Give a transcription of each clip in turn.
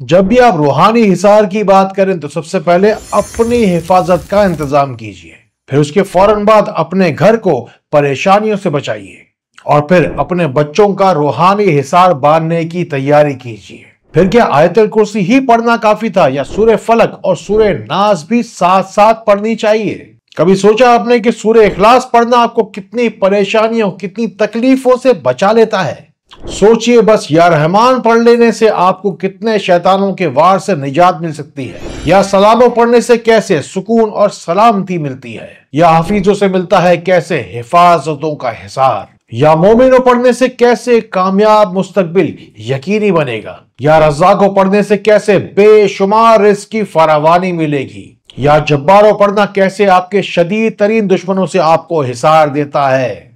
जब भी आप रूहानी हिसार की बात करें तो सबसे पहले अपनी हिफाजत का इंतजाम कीजिए, फिर उसके फौरन बाद अपने घर को परेशानियों से बचाइए और फिर अपने बच्चों का रूहानी हिसार बांधने की तैयारी कीजिए। फिर क्या आयतुल कुर्सी ही पढ़ना काफी था या सूरह फलक और सूरह नास भी साथ साथ पढ़नी चाहिए? कभी सोचा आपने कि सूरह इखलास पढ़ना आपको कितनी परेशानियों, कितनी तकलीफों से बचा लेता है? सोचिए बस, या रहमान पढ़ लेने से आपको कितने शैतानों के वार से निजात मिल सकती है, या सलामों पढ़ने से कैसे सुकून और सलामती मिलती है, या हफीजों से मिलता है कैसे हिफाजतों का हिसार, या मोमिनों पढ़ने से कैसे कामयाब मुस्तकबिल यकीनी बनेगा, या रज़्ज़ाक़ों पढ़ने से कैसे बेशुमार रिज़्क़ की फरावानी मिलेगी, या जब्बारों पढ़ना कैसे आपके शदीद तरीन दुश्मनों से आपको हिसार देता है।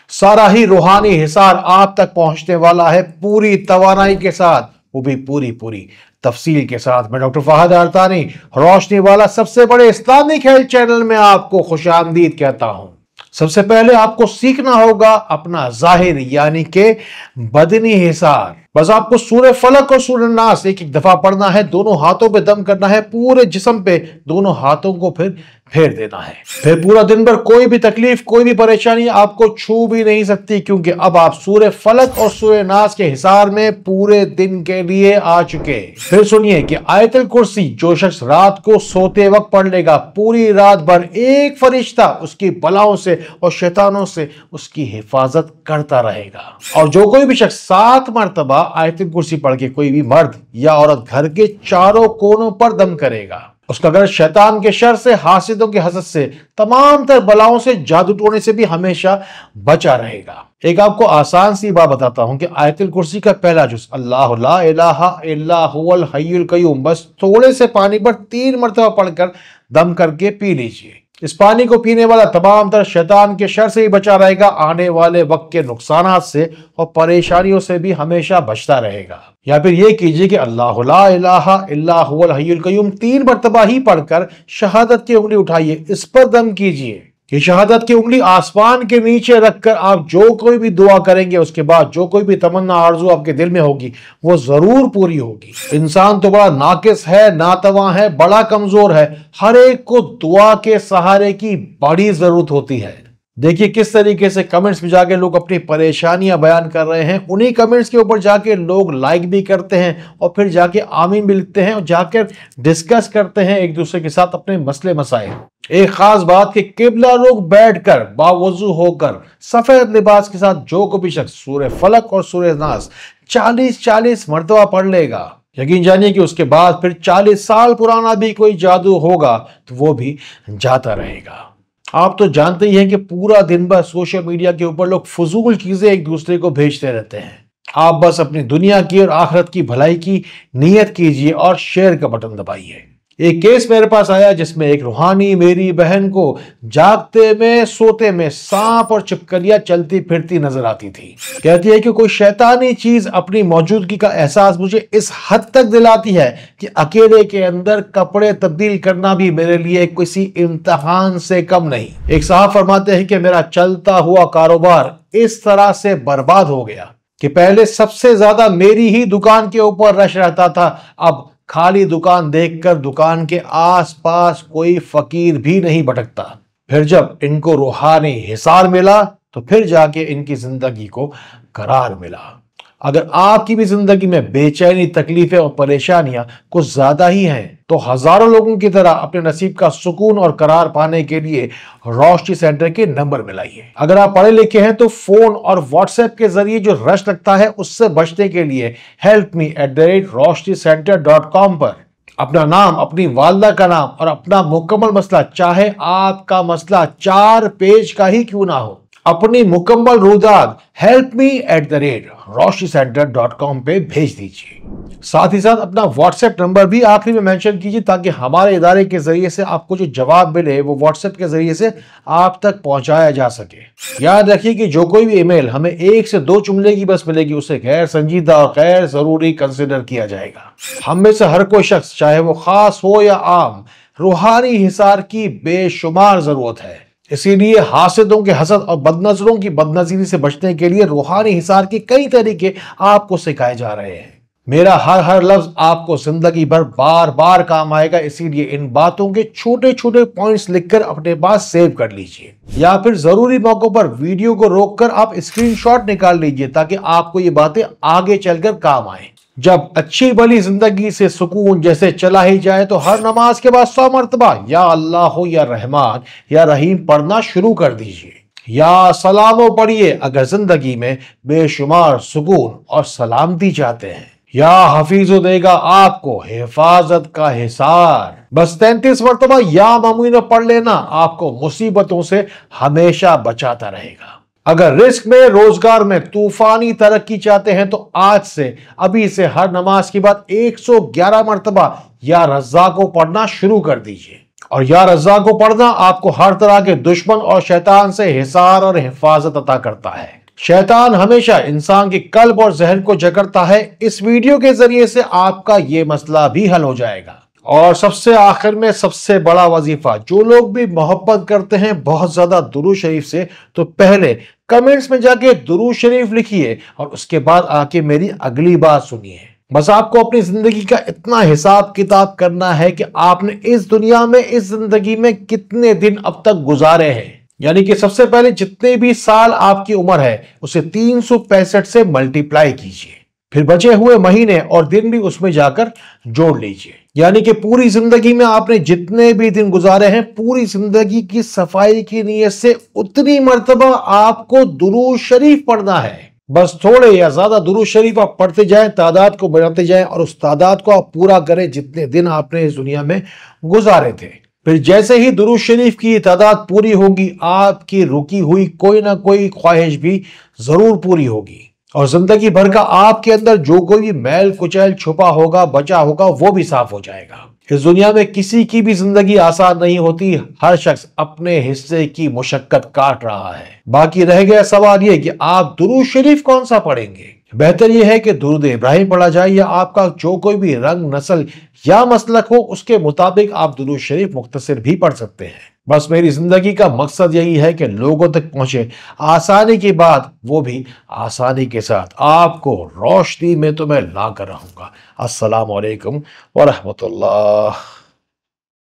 सारा ही रूहानी हिसार आप तक पहुंचने वाला है पूरी तवानाई के साथ, वो भी पूरी तफसील के साथ। मैं डॉक्टर फहद अरतानी, रोशनी वाला सबसे बड़े इस्लामिक हेल्थ चैनल में आपको खुशामदीद कहता हूं। सबसे पहले आपको सीखना होगा अपना जाहिर यानी के बदनी हिसार। बस आपको सूरह फलक और सूरह नास एक एक दफा पढ़ना है, दोनों हाथों पे दम करना है, पूरे जिस्म पे दोनों हाथों को फिर फेर देना है। फिर पूरा दिन भर कोई भी तकलीफ, कोई भी परेशानी आपको छू भी नहीं सकती, क्योंकि अब आप सूरह फलक और सूरह नास के हिसार में पूरे दिन के लिए आ चुके। फिर सुनिए कि आयतुल कुर्सी जो शख्स रात को सोते वक्त पढ़ लेगा, पूरी रात भर एक फरिश्ता उसकी बलाओं से और शैतानों से उसकी हिफाजत करता रहेगा। और जो कोई भी शख्स 7 मरतबा आयतुल कुर्सी पढ़ के कोई भी मर्द या औरत घर के चारों कोनों पर दम करेगा, उसका घर शैतान के शर से, हासिदों के हसद से, तमाम तर बलाओं से, जादू टोने से भी हमेशा बचा रहेगा। एक आपको आसान सी बात बताता हूं कि आयतुल कुर्सी का पहला जुज़ अल्लाहु ला इलाहा इल्ला हुवल हय्युल क़य्यूम, बस थोड़े से पानी पर 3 मरतबा पढ़कर दम करके पी लीजिए। इस पानी को पीने वाला तमाम तर शैतान के शर से ही बचा रहेगा, आने वाले वक्त के नुकसानात से और परेशानियों से भी हमेशा बचता रहेगा। या फिर ये कीजिए कि अल्लाहु ला इलाहा इल्ला हुवल हय्युल क़य्यूम 3 मरतबा ही पढ़कर शहादत की उंगली उठाइए, इस पर दम कीजिए। ये शहादत की उंगली आसमान के नीचे रखकर आप जो कोई भी दुआ करेंगे, उसके बाद जो कोई भी तमन्ना आरजू आपके दिल में होगी वो जरूर पूरी होगी। इंसान तो बड़ा नाकिस है, नातवा है, बड़ा कमजोर है, हर एक को दुआ के सहारे की बड़ी जरूरत होती है। देखिए किस तरीके से कमेंट्स में जाके लोग अपनी परेशानियां बयान कर रहे हैं। उन्हीं कमेंट्स के ऊपर जाके लोग लाइक भी करते हैं और फिर जाके आमीन भी लिखते हैं और जाकर डिस्कस करते हैं एक दूसरे के साथ अपने मसले मसाइल। एक खास बात कि किबला लोग बैठकर बावजू होकर सफेद लिबास के साथ जो को भी शख्स सूरह फलक और सूरह नास 40-40 मरतबा पढ़ लेगा, यकीन जानिए कि उसके बाद फिर 40 साल पुराना भी कोई जादू होगा तो वो भी जाता रहेगा। आप तो जानते ही हैं कि पूरा दिन भर सोशल मीडिया के ऊपर लोग फजूल चीजें एक दूसरे को भेजते रहते हैं। आप बस अपनी दुनिया की और आखिरत की भलाई की नीयत कीजिए और शेयर का बटन दबाइए। एक केस मेरे पास आया जिसमें एक रूहानी मेरी बहन को जागते में सोते में सांप और छिपकलियां चलती फिरती नजर आती थी। कहती है कि कोई शैतानी चीज अपनी मौजूदगी का एहसास मुझे इस हद तक दिलाती है कि अकेले के अंदर कपड़े तब्दील करना भी मेरे लिए किसी इम्तिहान से कम नहीं। एक साहब फरमाते हैं कि मेरा चलता हुआ कारोबार इस तरह से बर्बाद हो गया कि पहले सबसे ज्यादा मेरी ही दुकान के ऊपर रश रहता था, अब खाली दुकान देखकर दुकान के आसपास कोई फकीर भी नहीं भटकता। फिर जब इनको रूहानी हिसार मिला तो फिर जाके इनकी जिंदगी को करार मिला। अगर आपकी भी जिंदगी में बेचैनी, तकलीफें और परेशानियां कुछ ज्यादा ही हैं तो हजारों लोगों की तरह अपने नसीब का सुकून और करार पाने के लिए रोशनी सेंटर के नंबर मिलाइए। अगर आप पढ़े लिखे हैं तो फोन और व्हाट्सएप के जरिए जो रश लगता है उससे बचने के लिए helpme@roshnicenter.com पर अपना नाम, अपनी वालदा का नाम और अपना मुकम्मल मसला, चाहे आपका मसला 4 पेज का ही क्यों ना हो, अपनी मुकम्मल रुदाद helpme@roshnicenter.com पे भेज दीजिए। साथ ही साथ अपना व्हाट्सएप नंबर भी आखिरी में मेंशन कीजिए ताकि हमारे इदारे के जरिए से आपको जो जवाब मिले वो व्हाट्सएप के जरिए से आप तक पहुंचाया जा सके। याद रखिए कि जो कोई भी ईमेल हमें 1 से 2 जुमले की बस मिलेगी उसे गैर संजीदा और गैर जरूरी कंसिडर किया जाएगा। हम में से हर कोई शख्स, चाहे वो खास हो या आम, रूहानी हिसार की बेशुमार जरूरत है। इसीलिए हासिदों के हसद और बदनजरों की बदनजीरी से बचने के लिए रूहानी हिसार के कई तरीके आपको सिखाए जा रहे हैं। میرا ہر لفظ آپ کو زندگی بھر بار بار کام آئے گا، اسی لیے ان باتوں کے چھوٹے چھوٹے پوائنٹس لکھ کر اپنے پاس سیو کر لیجئے، یا پھر ضروری موقعوں پر ویڈیو کو روک کر آپ اسکرین شاٹ نکال لیجئے تاکہ آپ کو یہ باتیں آگے چل کر کام آئیں۔ جب اچھی بھلی زندگی سے سکون جیسے چلا ہی جائے تو ہر نماز کے بعد 100 مرتبہ یا اللہ یا رحمان یا رحیم پڑھنا شروع کر دیجئے، یا سلامو پڑھیے اگر زندگی میں بے شمار سکون اور سلامتی چاہتے ہیں۔ یا حفیظ دے گا آپ کو حفاظت کا حصار، بس 33 مرتبہ یا ممین پڑھ لینا آپ کو مصیبتوں سے ہمیشہ بچاتا رہے گا۔ اگر رزق میں روزگار میں طوفانی ترقی چاہتے ہیں تو آج سے ابھی سے ہر نماز کے بعد 111 مرتبہ یا رزاق کو پڑھنا شروع کر دیجئے، اور یا رزاق کو پڑھنا آپ کو ہر طرح کے دشمن اور شیطان سے حصار اور حفاظت عطا کرتا ہے۔ شیطان ہمیشہ انسان کے قلب اور ذہن کو جکڑتا ہے، اس ویڈیو کے ذریعے سے آپ کا یہ مسئلہ بھی حل ہو جائے گا۔ اور سب سے آخر میں سب سے بڑا وظیفہ، جو لوگ بھی محبت کرتے ہیں بہت زیادہ درود شریف سے، تو پہلے کمنٹس میں جا کے درود شریف لکھیے اور اس کے بعد آ کے میری اگلی بات سنیے۔ بس آپ کو اپنی زندگی کا اتنا حساب کتاب کرنا ہے کہ آپ نے اس دنیا میں اس زندگی میں کتنے دن اب تک گزارے ہیں، یعنی کہ سب سے پہلے جتنے بھی سال آپ کی عمر ہے اسے 365 سے ملٹیپلائی کیجئے، پھر بچے ہوئے مہینے اور دن بھی اس میں جا کر جوڑ لیجئے، یعنی کہ پوری زندگی میں آپ نے جتنے بھی دن گزارے ہیں پوری زندگی کی صفائی کی نیت سے اتنی مرتبہ آپ کو درود شریف پڑھنا ہے۔ بس تھوڑے یا زیادہ درود شریف آپ پڑھتے جائیں، تعداد کو بڑھاتے جائیں اور اس تعداد کو آپ پورا کریں جتنے دن آپ نے اس دنیا میں گزارے تھے۔ پھر جیسے ہی درود شریف کی تعداد پوری ہوگی آپ کی رکی ہوئی کوئی نہ کوئی خواہش بھی ضرور پوری ہوگی، اور زندگی بھر کا آپ کے اندر جو کوئی بھی میل کچیل چھپا ہوگا بچا ہوگا وہ بھی صاف ہو جائے گا۔ اس دنیا میں کسی کی بھی زندگی آسان نہیں ہوتی، ہر شخص اپنے حصے کی مشقت کاٹ رہا ہے۔ باقی رہ گیا سوال یہ کہ آپ درود شریف کون سا پڑھیں گے؟ بہتر یہ ہے کہ درود ابراہیم پڑھا جائے، یا آپ کا جو کوئی بھی رنگ نسل یا مسلک ہو اس کے مطابق آپ درود شریف مختصر بھی پڑھ سکتے ہیں۔ بس میری زندگی کا مقصد یہی ہے کہ لوگوں تک پہنچے آسانی کی بات، وہ بھی آسانی کے ساتھ، آپ کو روشنی میں تو میں لا کر رہوں گا۔ السلام علیکم ورحمۃ اللہ۔